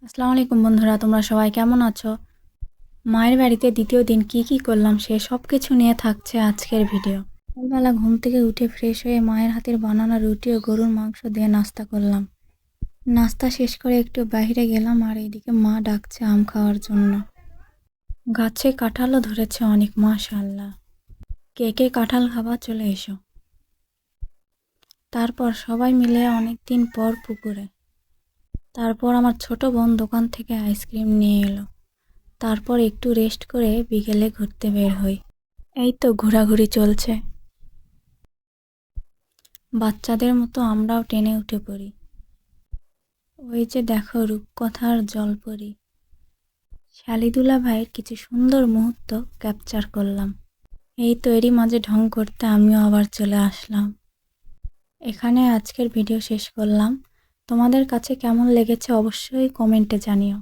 আসসালামু আলাইকুম বন্ধুরা, তোমরা সবাই কেমন আছো? মায়ের বাড়িতে দ্বিতীয় দিন কি করলাম সে সব কিছু নিয়ে থাকছে আজকের ভিডিও। সকালবেলা ঘুম থেকে উঠে ফ্রেশ হয়ে মায়ের হাতের বানানো রুটি ও গরুর মাংস দিয়ে নাস্তা করলাম। নাস্তা শেষ করে একটু বাইরে গেলাম আর এদিকে মা ডাকছে আম খাওয়ার জন্য। গাছে কাঁঠালও ধরেছে অনেক, মাশাআল্লাহ। কে কে কাঁঠাল খাবা চলে এসো। তারপর সবাই মিলে অনেক দিন পর পুকুরে। তারপর আমার ছোট বোন দোকান থেকে আইসক্রিম নিয়ে এলো। তারপর একটু রেস্ট করে বিকেলে ঘুরতে বের হই। এই তো ঘোরাঘুরি চলছে। বাচ্চাদের মতো আমরাও টেনে উঠে পড়ি। ওই যে দেখো রূপকথার জলপরি। শালিদুলা ভাইয়ের কিছু সুন্দর মুহূর্ত ক্যাপচার করলাম। এই তো এরই মাঝে ঢং করতে আমিও আবার চলে আসলাম। এখানে আজকের ভিডিও শেষ করলাম। তোমাদের কাছে কেমন লেগেছে অবশ্যই কমেন্টে জানিও।